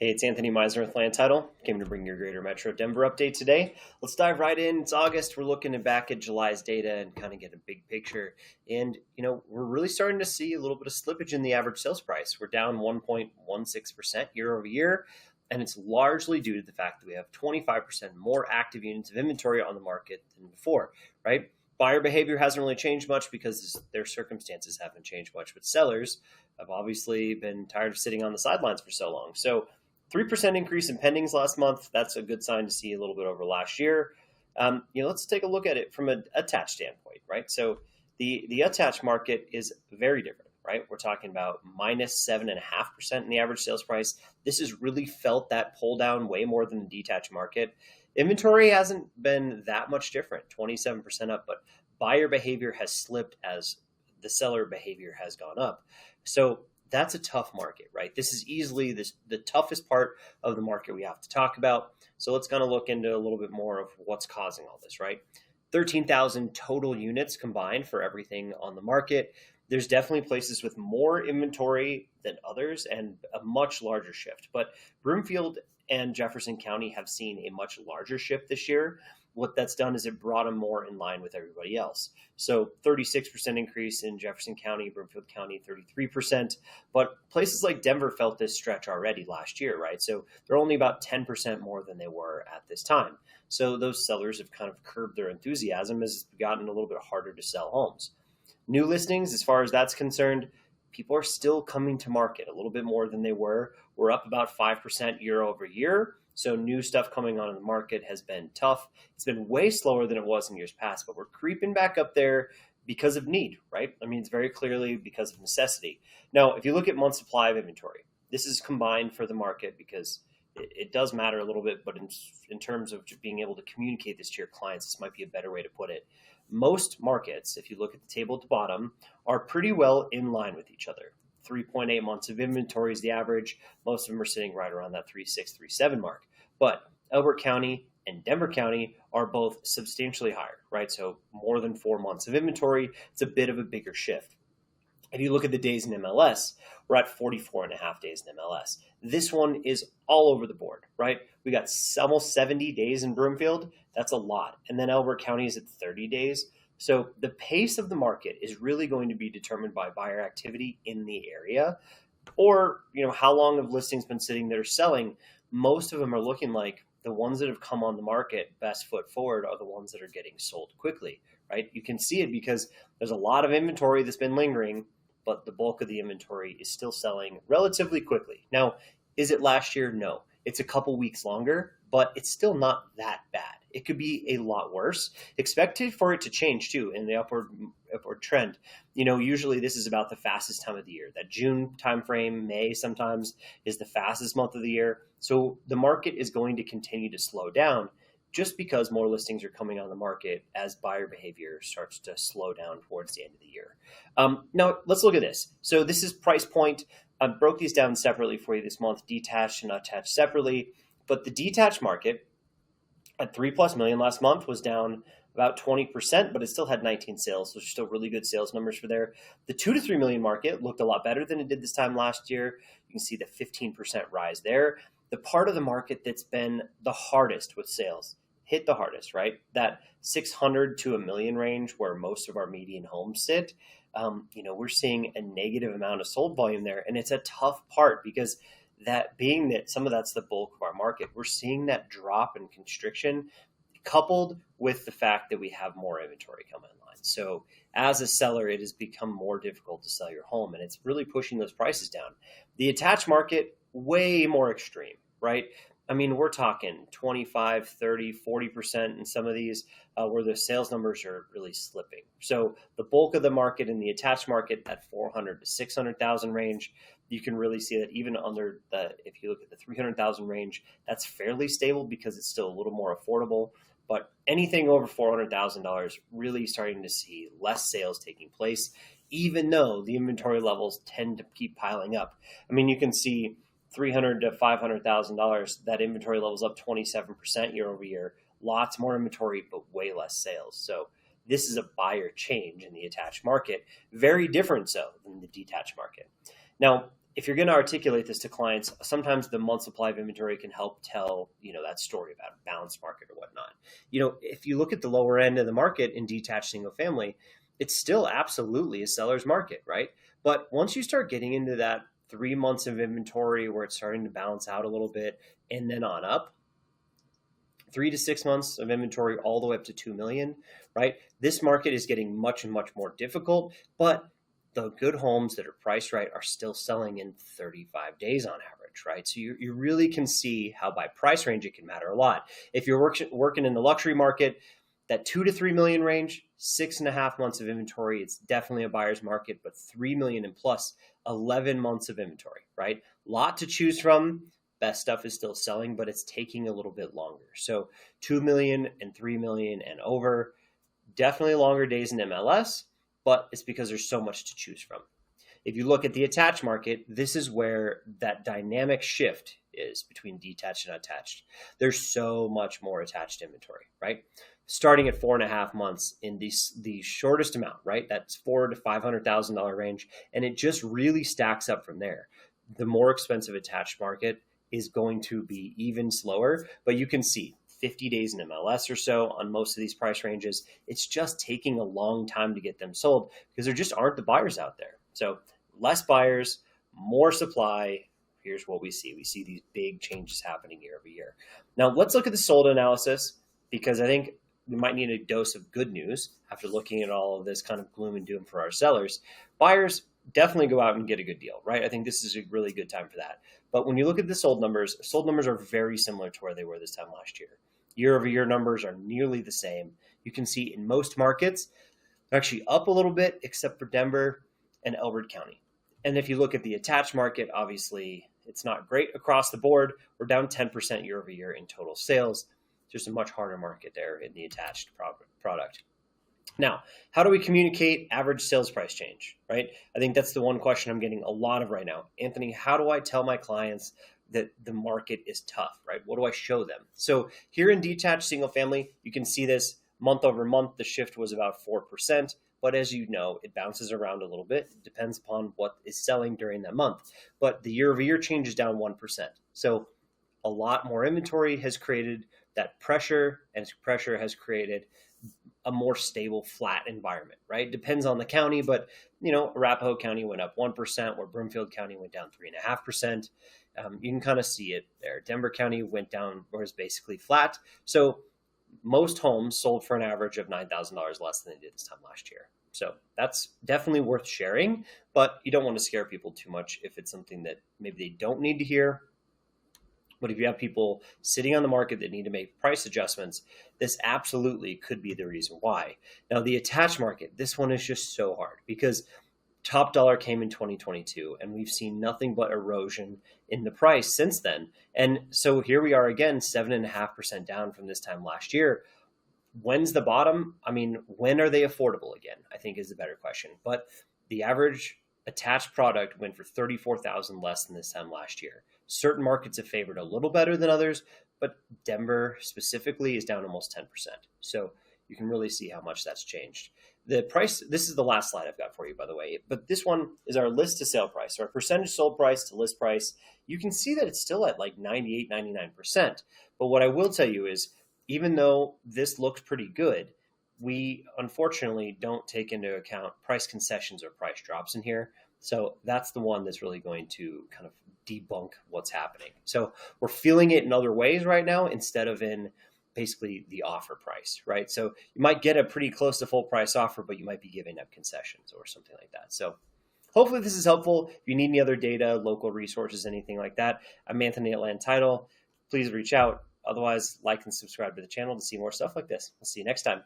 Hey, it's Anthony Meisner with Land Title. Came to bring your Greater Metro Denver update today. Let's dive right in. It's August. We're looking back at July's data and kind of get a big picture. And, we're really starting to see a little bit of slippage in the average sales price. We're down 1.16% year over year. And it's largely due to the fact that we have 25% more active units of inventory on the market than before, right? Buyer behavior hasn't really changed much because their circumstances haven't changed much. But sellers have obviously been tired of sitting on the sidelines for so long. So 3% increase in pendings last month. That's a good sign to see a little bit over last year. Let's take a look at it from an attached standpoint, right? So the attached market is very different, right? We're talking about minus 7.5% in the average sales price. This has really felt that pull down way more than the detached market. Inventory hasn't been that much different, 27% up, but buyer behavior has slipped as the seller behavior has gone up. So that's a tough market, right? This is easily the toughest part of the market we have to talk about. So let's kind of look into a little bit more of what's causing all this, right? 13,000 total units combined for everything on the market. There's definitely places with more inventory than others and a much larger shift. But Broomfield and Jefferson County have seen a much larger shift this year. What that's done is it brought them more in line with everybody else. So 36% increase in Jefferson County, Broomfield County, 33%. But places like Denver felt this stretch already last year, right? So they're only about 10% more than they were at this time. So those sellers have kind of curbed their enthusiasm as it's gotten a little bit harder to sell homes. New listings, as far as that's concerned, people are still coming to market a little bit more than they were. We're up about 5% year over year. So new stuff coming on in the market has been tough. It's been way slower than it was in years past, but we're creeping back up there because of need, right? I mean, it's very clearly because of necessity. Now, if you look at month supply of inventory, this is combined for the market because it does matter a little bit, but in terms of just being able to communicate this to your clients, this might be a better way to put it. Most markets, if you look at the table at the bottom, are pretty well in line with each other. 3.8 months of inventory is the average. Most of them are sitting right around that 3.6, 3.7 mark. But Elbert County and Denver County are both substantially higher, right? So more than 4 months of inventory. It's a bit of a bigger shift. If you look at the days in MLS, we're at 44 and a half days in MLS. This one is all over the board, right? We got almost 70 days in Broomfield. That's a lot. And then Elbert County is at 30 days. So the pace of the market is really going to be determined by buyer activity in the area, or how long have listings been sitting there selling. Most of them are looking like the ones that have come on the market best foot forward are the ones that are getting sold quickly, right? You can see it because there's a lot of inventory that's been lingering, but the bulk of the inventory is still selling relatively quickly. Now, is it last year? No. It's a couple weeks longer, but it's still not that bad. It could be a lot worse. Expected for it to change too in the upward trend. Usually this is about the fastest time of the year. That June timeframe, May sometimes is the fastest month of the year. So the market is going to continue to slow down just because more listings are coming on the market as buyer behavior starts to slow down towards the end of the year. Now let's look at this. So this is price point. I broke these down separately for you this month, detached and attached separately. But the detached market at 3+ million last month was down about 20%, but it still had 19 sales. Those are still really good sales numbers for there. The 2 to 3 million market looked a lot better than it did this time last year. You can see the 15% rise there. The part of the market that's been the hardest with sales, hit the hardest, right? That 600 to a million range where most of our median homes sit. We're seeing a negative amount of sold volume there. And it's a tough part because that being that some of that's the bulk of our market, we're seeing that drop in constriction coupled with the fact that we have more inventory coming online. So as a seller, it has become more difficult to sell your home, and it's really pushing those prices down. The attached market, way more extreme, right? I mean, we're talking 25, 30, 40% in some of these where the sales numbers are really slipping. So the bulk of the market in the attached market at 400 to 600,000 range, you can really see that even under if you look at the 300,000 range, that's fairly stable because it's still a little more affordable. But anything over $400,000, really starting to see less sales taking place, even though the inventory levels tend to keep piling up. I mean, you can see $300,000 to $500,000, that inventory level's up 27% year over year. Lots more inventory, but way less sales. So this is a buyer change in the attached market, very different so than the detached market. Now, if you're going to articulate this to clients, sometimes the month supply of inventory can help tell, that story about a balanced market or whatnot. If you look at the lower end of the market in detached single family, it's still absolutely a seller's market, right? But once you start getting into that 3 months of inventory where it's starting to balance out a little bit and then on up, 3 to 6 months of inventory all the way up to 2 million, right? This market is getting much and much more difficult, but the good homes that are priced right are still selling in 35 days on average, right? So you really can see how by price range it can matter a lot. If you're working in the luxury market, that 2 to 3 million range, 6.5 months of inventory, it's definitely a buyer's market, but 3 million and plus, 11 months of inventory, right? Lot to choose from. Best stuff is still selling, but it's taking a little bit longer. So 2 million and 3 million and over, definitely longer days in MLS, but it's because there's so much to choose from. If you look at the attached market, this is where that dynamic shift is between detached and attached. There's so much more attached inventory, right? Starting at 4.5 months in the shortest amount, right? That's $400,000 to $500,000 range, and it just really stacks up from there. The more expensive attached market is going to be even slower, but you can see 50 days in MLS or so on most of these price ranges. It's just taking a long time to get them sold because there just aren't the buyers out there. So less buyers, more supply. Here's what we see. We see these big changes happening year over year. Now let's look at the sold analysis, because I think we might need a dose of good news after looking at all of this kind of gloom and doom for our sellers. Buyers definitely go out and get a good deal, right? I think this is a really good time for that. But when you look at the sold numbers are very similar to where they were this time last year. Year over year numbers are nearly the same. You can see in most markets, they're actually up a little bit, except for Denver and Elbert County. And if you look at the attached market, obviously it's not great across the board. We're down 10% year over year in total sales. Just a much harder market there in the attached product. Now, how do we communicate average sales price change, right? I think that's the one question I'm getting a lot of right now. Anthony, how do I tell my clients that the market is tough, right? What do I show them? So here in detached single family, you can see this month over month, the shift was about 4%. But as you know, it bounces around a little bit. It depends upon what is selling during that month. But the year over year change is down 1%. So a lot more inventory has created that pressure, and pressure has created a more stable, flat environment, right? Depends on the county, but Arapahoe County went up 1%, where Broomfield County went down 3.5%. You can kind of see it there. Denver County went down, or is basically flat. So most homes sold for an average of $9,000 less than they did this time last year. So that's definitely worth sharing, but you don't want to scare people too much if it's something that maybe they don't need to hear. But if you have people sitting on the market that need to make price adjustments, this absolutely could be the reason why. Now, the attached market, this one is just so hard because top dollar came in 2022, and we've seen nothing but erosion in the price since then. And so here we are again, 7.5% down from this time last year. When's the bottom? I mean, when are they affordable again? I think is the better question. But the average attached product went for $34,000 less than this time last year. Certain markets have favored a little better than others, but Denver specifically is down almost 10%. So you can really see how much that's changed. The price, this is the last slide I've got for you, by the way, but this one is our list to sale price, or our percentage sold price to list price. You can see that it's still at like 98, 99%. But what I will tell you is, even though this looks pretty good, we unfortunately don't take into account price concessions or price drops in here. So that's the one that's really going to kind of debunk what's happening. So we're feeling it in other ways right now instead of in basically the offer price, right? So you might get a pretty close to full price offer, but you might be giving up concessions or something like that. So hopefully this is helpful. If you need any other data, local resources, anything like that, I'm Anthony at Land Title. Please reach out. Otherwise, like and subscribe to the channel to see more stuff like this. We'll see you next time.